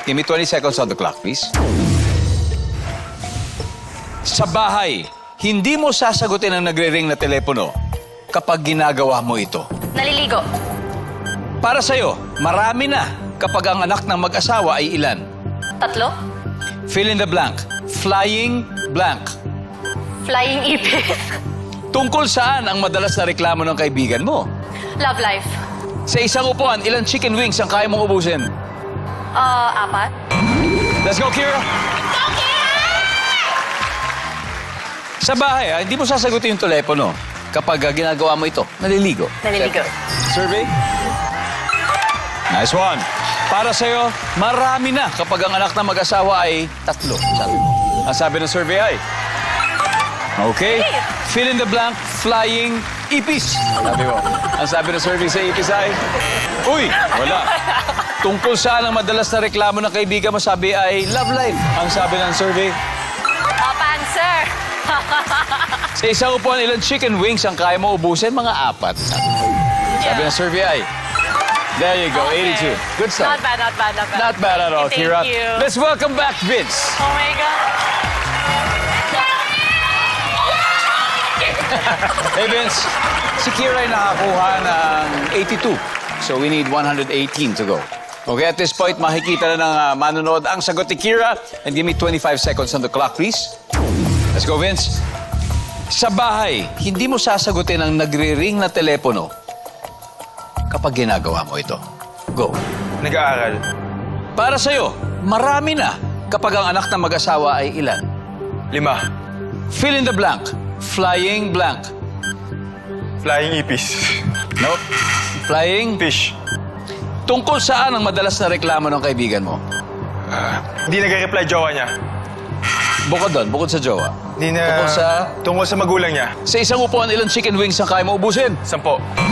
Give me 20 seconds on the clock, please. Sa bahay, hindi mo sasagutin ang nagre-ring na telepono kapag ginagawa mo ito. Naliligo. Para sa'yo, marami na kapag ang anak ng mag-asawa ay ilan. 3. Fill in the blank. Flying blank. Flying ipis. Tungkol saan ang madalas na reklamo ng kaibigan mo? Love life. Sa isang upuan, ilang chicken wings ang kaya mong ubusin? 4. Let's go, Kira! Sa bahay, hindi mo sasagutin yung telepono kapag ginagawa mo ito. Naliligo. Naliligo. Survey? Nice one. Para sa'yo, marami na kapag ang anak ng mag-asawa ay 3. Sabi mo. Ang sabi ng survey ay... Okay. Fill in the blank, flying ipis. Sabi mo. Ang sabi ng survey sa ipis ay... Uy! Wala. Tungkol saan ang madalas na reklamo ng kaibigan mo, sabi ay love life. Ang sabi ng survey... Top answer. Sa isang upuan, ilang chicken wings ang kaya mo ubusin? Mga 4. Sabi ng survey ay... There you go, Okay. 82. Good stuff. Not bad, not bad, not bad. Not bad at all, Thank Kira. you. Let's welcome back Vince. Oh my God. Hey Vince, si Kira ay nakakuha ng 82. So we need 118 to go. Okay, at this point, makikita na ng manonood ang sagot ni Kira. And give me 25 seconds on the clock, please. Let's go, Vince. Sa bahay, hindi mo sasagutin ang nagre-ring na telepono kapag ginagawa mo ito. Go. Nag-aaral. Para sa'yo, marami na kapag ang anak ng mag-asawa ay ilan. 5. Fill in the blank. Flying blank. Flying ipis. Nope. Flying. Fish. Tungkol saan ang madalas na reklamo ng kaibigan mo? Hindi nag-reply jowa niya. Bukod doon, bukod sa jowa. Hindi na... Tungkol sa... Tungkol sa magulang niya. Sa isang upuan, ilang chicken wings ang kaya mo ubusin? 10.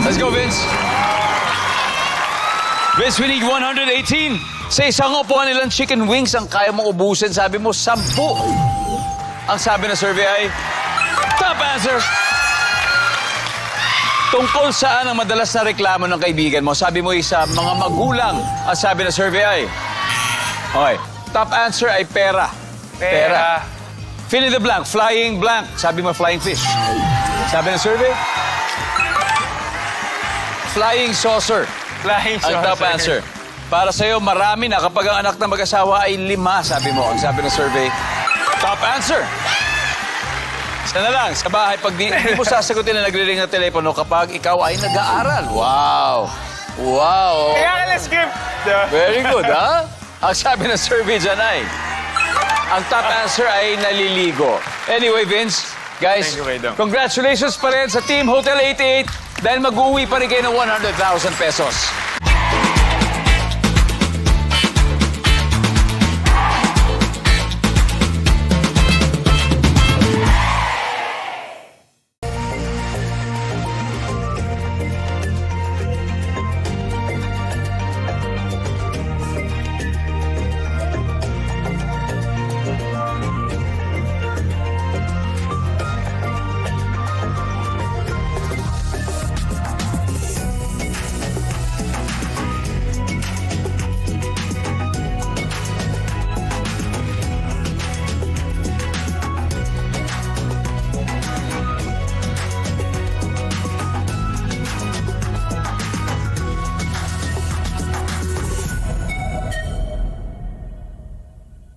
Let's go, Vince. Vince, we need 118. Sa isang upuan, ilang chicken wings ang kaya mo ubusin? Sabi mo, 10. Ang sabi na survey ay... Top answer! Tungkol saan ang madalas na reklamo ng kaibigan mo? Sabi mo isa, mga magulang. Ang sabi na survey ay... Okay. Top answer ay pera. Pera. Fill in the blank. Flying blank. Sabi mo, flying fish. Sabi ng survey? Flying saucer. Flying Ang top answer. Para sa'yo, marami na kapag ang anak ng mag-asawa ay 5, sabi mo. Ang sabi ng survey, top answer. Isa na lang, sa bahay, pag di mo sasagutin na nagre-ring na telepono kapag ikaw ay nag-aaral. Wow. Wow. Kaya ka na script. Very good, ha? Ang sabi ng survey dyan ay, ang top answer ay naliligo. Anyway, Vince, guys, Thank you, Kaidong. congratulations pa rin sa Team Hotel 88 dahil mag-uwi pa rin kayo ng 100,000 pesos.